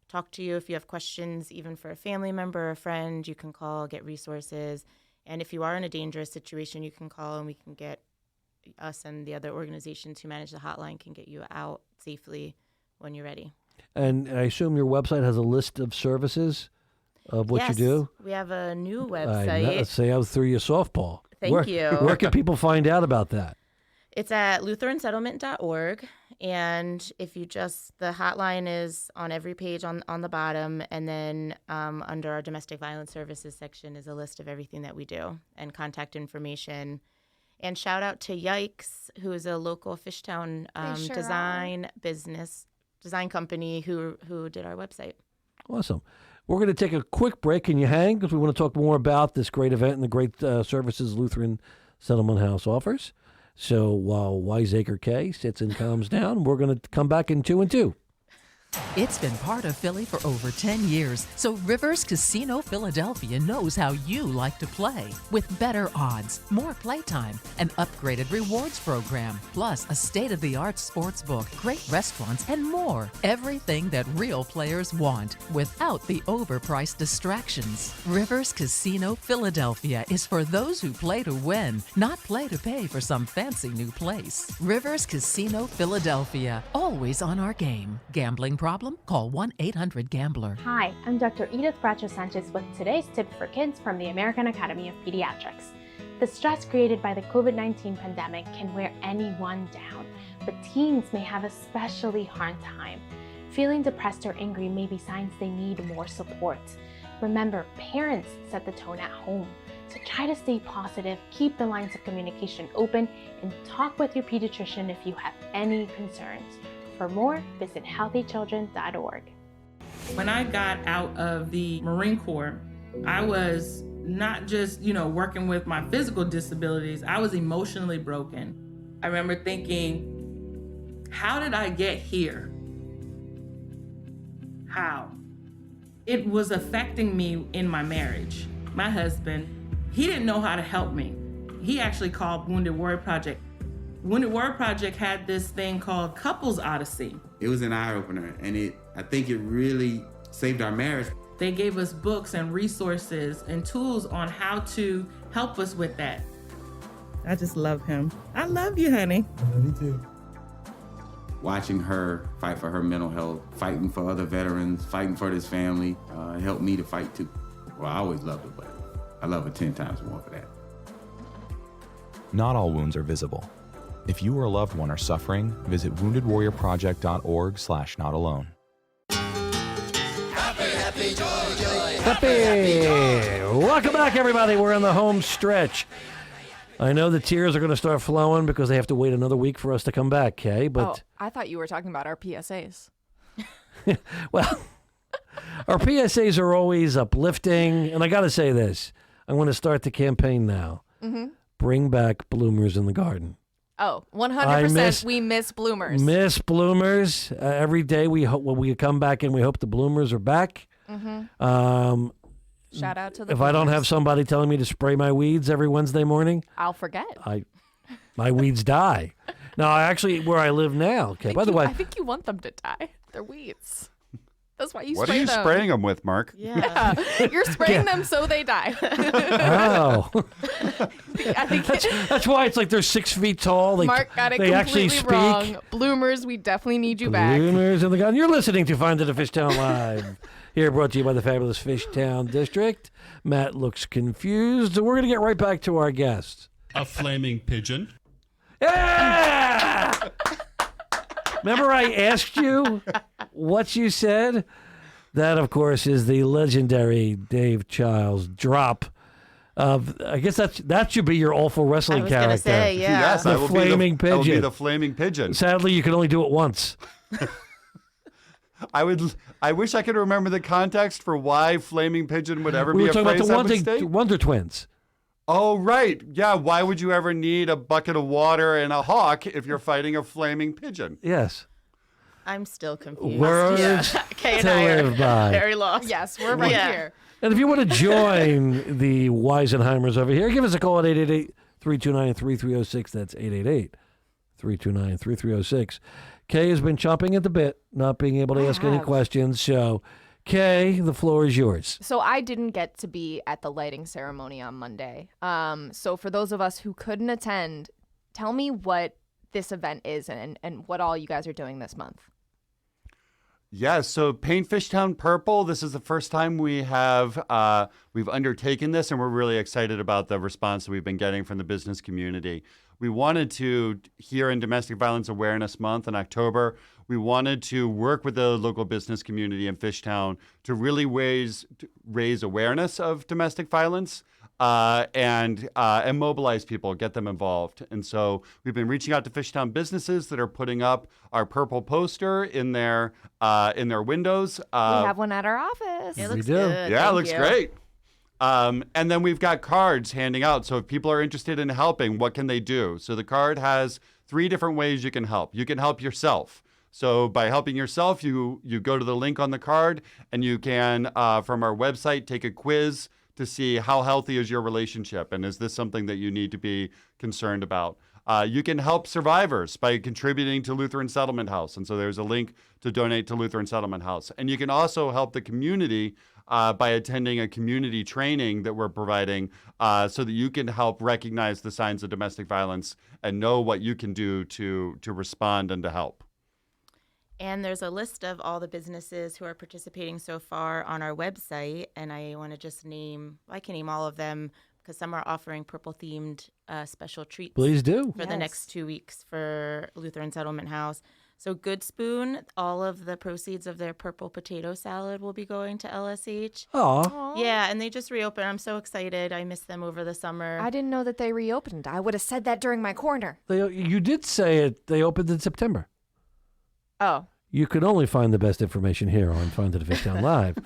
talk to you. If you have questions, even for a family member or a friend, you can call, get resources. And if you are in a dangerous situation, you can call and we can get us and the other organizations who manage the hotline can get you out safely when you're ready. And I assume your website has a list of services of what you do? We have a new website. Let's say I threw you a softball. Thank you. Where can people find out about that? It's at lutheransettlement.org. And if you just, the hotline is on every page on the bottom. And then under our domestic violence services section is a list of everything that we do and contact information. And shout out to Yikes, who is a local Fishtown design company who did our website. Awesome. We're going to take a quick break. Can you hang? Because we want to talk more about this great event and the great services Lutheran Settlement House offers. So while Wiseacre Kae sits and calms down, we're going to come back in 2 and 2. It's been part of Philly for over 10 years, so Rivers Casino Philadelphia knows how you like to play. With better odds, more playtime, an upgraded rewards program, plus a state-of-the-art sports book, great restaurants, and more. Everything that real players want, without the overpriced distractions. Rivers Casino Philadelphia is for those who play to win, not play to pay for some fancy new place. Rivers Casino Philadelphia, always on our game. Gambling problem? Call 1-800-GAMBLER. Hi, I'm Dr. Edith Bracho Sanchez with today's tip for kids from the American Academy of Pediatrics. The stress created by the COVID-19 pandemic can wear anyone down, but teens may have a especially hard time. Feeling depressed or angry may be signs they need more support. Remember, parents set the tone at home, so try to stay positive, keep the lines of communication open, and talk with your pediatrician if you have any concerns. For more, visit healthychildren.org. When I got out of the Marine Corps, I was not just, working with my physical disabilities, I was emotionally broken. I remember thinking, how did I get here? How? It was affecting me in my marriage. My husband, he didn't know how to help me. He actually called Wounded Warrior Project. Wounded Warrior Project had this thing called Couples Odyssey. It was an eye-opener, and I think it really saved our marriage. They gave us books and resources and tools on how to help us with that. I just love him. I love you, honey. Me too. Watching her fight for her mental health, fighting for other veterans, fighting for this family, helped me to fight too. Well, I always loved her, but I love her 10 times more for that. Not all wounds are visible. If you or a loved one are suffering, visit woundedwarriorproject.org/notalone. Happy, joy, joy. Happy! Welcome back, everybody. We're on the home stretch. I know the tears are going to start flowing because they have to wait another week for us to come back, Kay, but... I thought you were talking about our PSAs. Well, our PSAs are always uplifting, and I got to say this. I'm going to start the campaign now. Mm-hmm. Bring back bloomers in the garden. Oh, 100% we miss bloomers. Miss bloomers. Every day when we come back and we hope the bloomers are back. Mm-hmm. Shout out to the If bloomers. I don't have somebody telling me to spray my weeds every Wednesday morning, I'll forget. My weeds die. Now, where I live now, okay, by the way. I think you want them to die. They're weeds. That's why you What spray them. are you spraying them with, Mark? Yeah. You're spraying them so they die. Oh. I think that's why it's like they're 6 feet tall. Mark got it they actually completely speak. wrong. Bloomers, we definitely need you back. Bloomers in the garden. You're listening to Find It at Fishtown Live. Here brought to you by the fabulous Fishtown District. Matt looks confused. We're going to get right back to our guest. A flaming pigeon. Yeah! Remember I asked you what you said? That, of course, is the legendary Dave Chiles drop I guess that should be your awful wrestling I was character. gonna say, yeah. Yes, The I will flaming be I will be pigeon. the flaming pigeon. Sadly, you can only do it once. I wish I could remember the context for why flaming pigeon would ever We be were a talking about phrase the I would state. Wonder Twins. Oh, right. Yeah. Why would you ever need a bucket of water and a hawk if you're fighting a flaming pigeon? Yes. I'm still confused. Words Kay and to I are live by. very lost. Yes, we're right Yeah. here. And if you want to join the Weisenheimers over here, give us a call at 888-329-3306. That's 888-329-3306. Kay has been chomping at the bit, not being able to ask any questions. So, Kay, the floor is yours. So I didn't get to be at the lighting ceremony on Monday. So for those of us who couldn't attend, tell me what this event is and what all you guys are doing this month. Yeah, so Paint Fishtown Purple. This is the first time we've undertaken this, and we're really excited about the response that we've been getting from the business community. We wanted to, here in Domestic Violence Awareness Month in October, we wanted to work with the local business community in Fishtown to really raise awareness of domestic violence and mobilize people, get them involved. And so we've been reaching out to Fishtown businesses that are putting up our purple poster in their windows. We have one at our office. It looks do. good. Yeah, it Thank looks you. great. And then we've got cards handing out. So if people are interested in helping, what can they do? So the card has 3 different ways you can help. You can help yourself. So by helping yourself, you go to the link on the card and you can, from our website, take a quiz to see how healthy is your relationship and is this something that you need to be concerned about. You can help survivors by contributing to Lutheran Settlement House. And so there's a link to donate to Lutheran Settlement House. And you can also help the community by attending a community training that we're providing so that you can help recognize the signs of domestic violence and know what you can do to respond and to help. And there's a list of all the businesses who are participating so far on our website. And I want to just I can name all of them because some are offering purple-themed special treats. Please do. For the next 2 weeks for Lutheran Settlement House. So Good Spoon, all of the proceeds of their purple potato salad will be going to LSH. Aw. Yeah, and they just reopened. I'm so excited. I missed them over the summer. I didn't know that they reopened. I would have said that during my corner. You did say it. They opened in September. Oh. You can only find the best information here on Find It at Fishtown Live.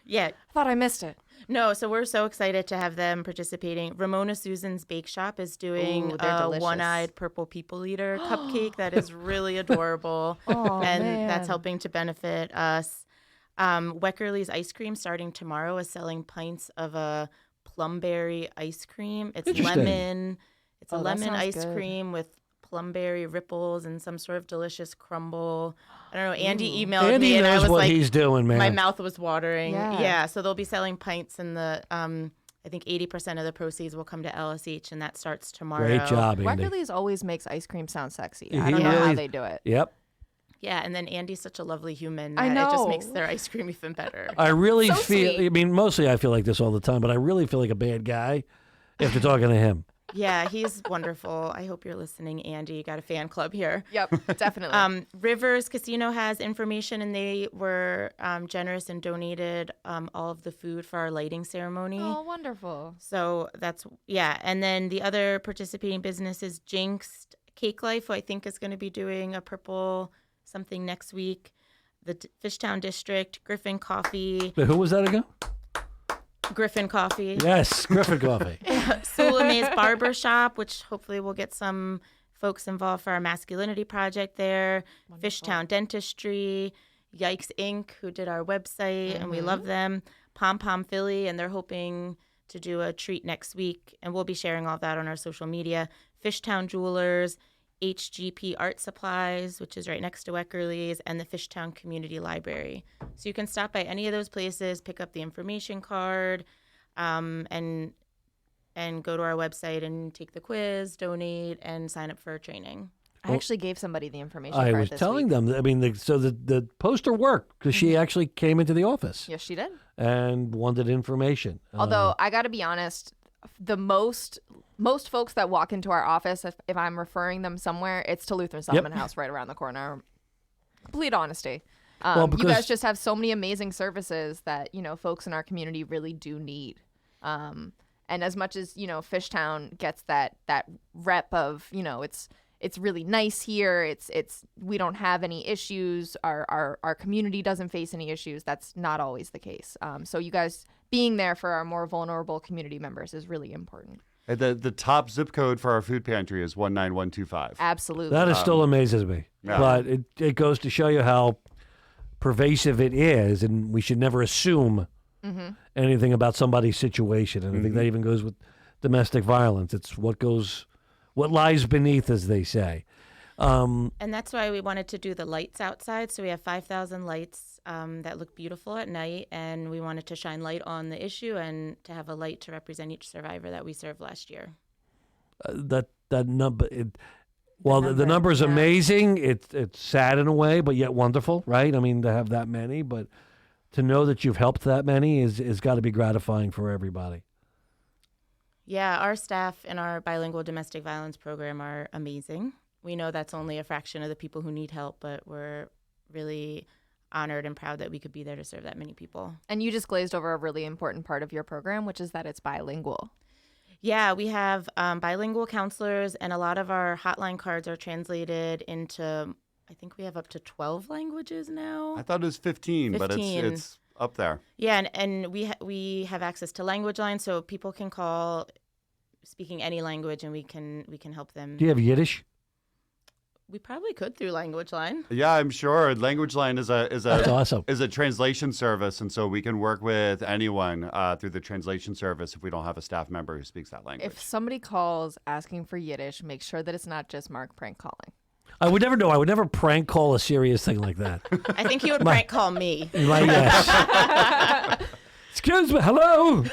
Yeah. I thought I missed it. No, so we're so excited to have them participating. Ramona Susan's Bake Shop is doing Ooh, they're a delicious. one-eyed purple people eater cupcake that is really adorable. Oh, and man. that's helping to benefit us. Weckerly's ice cream starting tomorrow is selling pints of a plumberry ice cream. It's Interesting. lemon. It's a Oh, that lemon sounds ice good. cream with plumberry ripples and some sort of delicious crumble. I don't know. Andy emailed Andy me and I knows was what like, he's doing, man. my mouth was watering. Yeah. Yeah. So they'll be selling pints and I think 80% of the proceeds will come to LSH and that starts tomorrow. Great job, Andy. Weckerly's always makes ice cream sound sexy. He I don't know how really- they do it. Yep. Yeah. And then Andy's such a lovely human. I that It just know. makes their ice cream even better. I really So feel, sweet. I mean, mostly I feel like this all the time, but I really feel like a bad guy after talking to him. Yeah, he's wonderful. I hope you're listening, Andy. You got a fan club here. Yep, definitely. Rivers Casino has information, and they were generous and donated all of the food for our lighting ceremony. Oh, wonderful. So that's, yeah. And then the other participating business is Jinxed Cake Life, who I think is going to be doing a purple something next week. The Fishtown District, Gryphon Coffee. Wait, who was that again? Gryphon Coffee. Yes, Gryphon Coffee. Sulimay's Barbershop, which hopefully we'll get some folks involved for our masculinity project there. Wonderful. Fishtown Dentistry, Yikes Inc., who did our website, and we love them. Pom Pom Philly, and they're hoping to do a treat next week, and we'll be sharing all that on our social media. Fishtown Jewelers, HGP Art Supplies, which is right next to Weckerly's, and the Fishtown Community Library. So you can stop by any of those places, pick up the information card, and go to our website and take the quiz, donate, and sign up for a training. I actually gave somebody the information I card was this telling week. them, I mean, the poster worked because she actually came into the office Yes, she did. and wanted information. Although I got to be honest, the most folks that walk into our office, if I'm referring them somewhere, it's to Lutheran Settlement House right around the corner. Complete honesty. Well, You because- guys just have so many amazing services that folks in our community really do need. And And as much as, Fishtown gets that rep of, it's really nice here. We don't have any issues. Our community doesn't face any issues. That's not always the case. So you guys being there for our more vulnerable community members is really important. And the top zip code for our food pantry is 19125. Absolutely. That is still amazes me. Yeah. But it goes to show you how pervasive it is, and we should never assume anything about somebody's situation. And I think that even goes with domestic violence. It's what lies beneath, as they say. And that's why we wanted to do the lights outside. So we have 5,000 lights that look beautiful at night, and we wanted to shine light on the issue and to have a light to represent each survivor that we served last year. That number, the number is amazing. It's sad in a way, but yet wonderful, right? I mean, to have that many, but to know that you've helped that many is got to be gratifying for everybody. Yeah, our staff in our bilingual domestic violence program are amazing. We know that's only a fraction of the people who need help, but we're really honored and proud that we could be there to serve that many people. And you just glazed over a really important part of your program, which is that it's bilingual. Yeah, we have bilingual counselors, and a lot of our hotline cards are translated into, I think we have up to 12 languages now. I thought it was 15, but 15. it's up there. Yeah, and we have access to language lines, so people can call speaking any language, and we can help them. Do you have Yiddish? We probably could through Language Line. Yeah, I'm sure. Language Line is That's awesome. is a translation service, and so we can work with anyone through the translation service if we don't have a staff member who speaks that language. If somebody calls asking for Yiddish, make sure that it's not just Marc prank calling. I would never know. I would never prank call a serious thing like that. I think he would prank call me. Yes. Excuse me. Hello.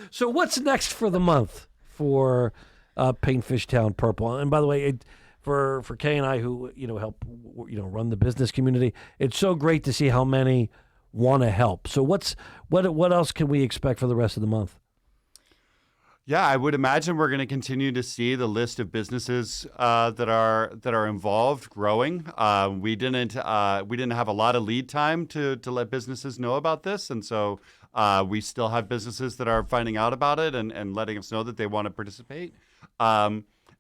So what's next for the month for Paint Fishtown Purple? And by the way, for Kae and I, who help run the business community, it's so great to see how many want to help. So what else can we expect for the rest of the month? Yeah, I would imagine we're going to continue to see the list of businesses that are involved growing. We didn't have a lot of lead time to let businesses know about this, and so we still have businesses that are finding out about it and letting us know that they want to participate.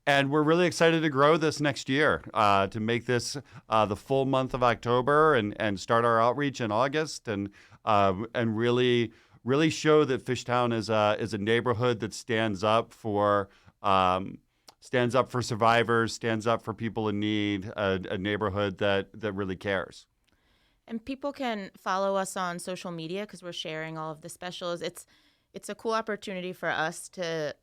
And we're really excited to grow this next year, to make this the full month of October and start our outreach in August and really show that Fishtown is a neighborhood that stands up for survivors, stands up for people in need, a neighborhood that really cares. And people can follow us on social media because we're sharing all of the specials. It's a cool opportunity for us to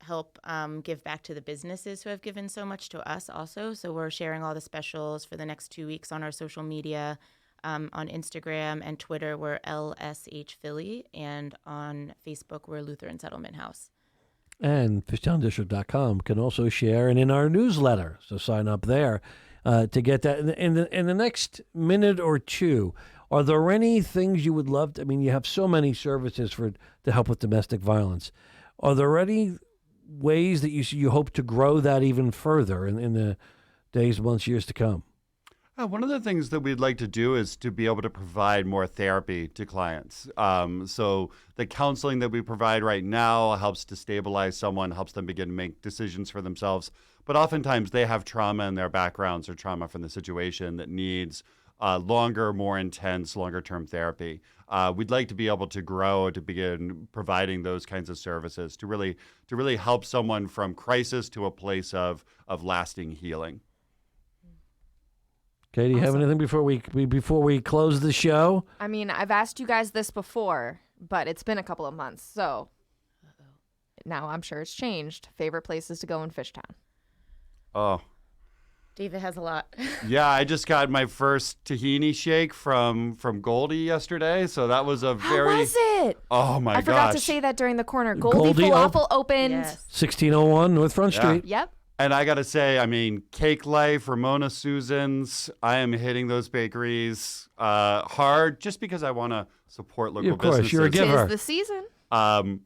help give back to the businesses who have given so much to us also. So we're sharing all the specials for the next 2 weeks on our social media. On Instagram and Twitter, we're LSH Philly, and on Facebook, we're Lutheran Settlement House. And FishtownDistrict.com can also share, and in our newsletter, so sign up there to get that. In the next minute or two, are there any things you would love to, I mean, you have so many services to help with domestic violence. Are there any ways that you hope to grow that even further in the days, months, years to come? One of the things that we'd like to do is to be able to provide more therapy to clients. So the counseling that we provide right now helps to stabilize someone, helps them begin to make decisions for themselves. But oftentimes they have trauma in their backgrounds or trauma from the situation that needs longer, more intense, longer-term therapy. We'd like to be able to grow to begin providing those kinds of services to really help someone from crisis to a place of lasting healing. Kae, do you have anything before we close the show? I mean, I've asked you guys this before, but it's been a couple of months, so now I'm sure it's changed. Favorite places to go in Fishtown? Oh. David has a lot. Yeah, I just got my first tahini shake from Goldie yesterday, so that was a very... How was it? Oh, my gosh. I forgot to say that during the corner. Goldie Goldie Falafel opened. Yes. 1601 North Front Street. Yep. And I got to say, I mean, Cake Life, Ramona Susan's, I am hitting those bakeries hard just because I want to support local businesses. Of course, you're a giver. Tis the season. Good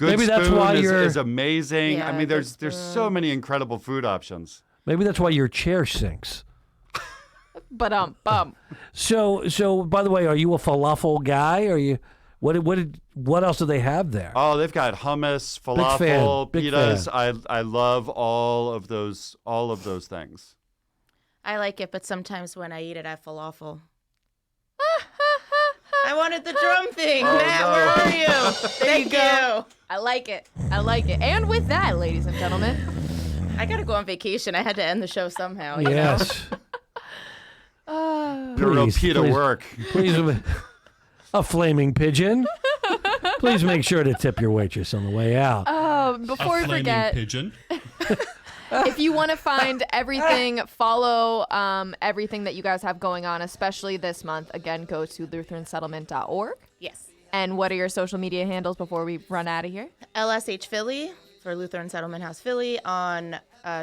maybe that's Spoon why is amazing. Yeah, I mean, there's Good so many incredible food options. Maybe that's why your chair sinks. Bum. So by the way, are you a falafel guy? What else do they have there? Oh, they've got hummus, falafel, Big pitas. fan. I love all of those things. I like it, but sometimes when I eat it, I falafel. I wanted the drum thing. Oh, Matt, no. where are you? There you go. I like it. I like it. And with that, ladies and gentlemen, I got to go on vacation. I had to end the show somehow. You Yes. know? You're a real pita work. Please, a flaming pigeon. Please make sure to tip your waitress on the way out. Before we forget, pigeon. if you want to find everything, follow everything that you guys have going on, especially this month. Again, go to lutheransettlement.org. Yes. And what are your social media handles before we run out of here? LSH Philly for Lutheran Settlement House Philly on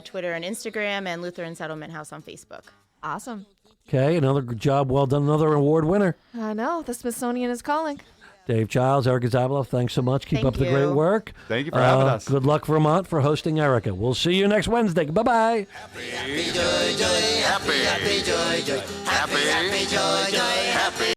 Twitter and Instagram, and Lutheran Settlement House on Facebook. Awesome. Okay, another good job. Well done. Another award winner. I know. The Smithsonian is calling. Dave Chiles, Erica Zaveloff, thanks so much. Keep Thank up the great you. work. Thank you for having us. Good luck, Vermont, for hosting Erica. We'll see you next Wednesday. Bye-bye. Happy, joy, joy, happy, happy, joy, joy, happy, happy, joy, joy, happy.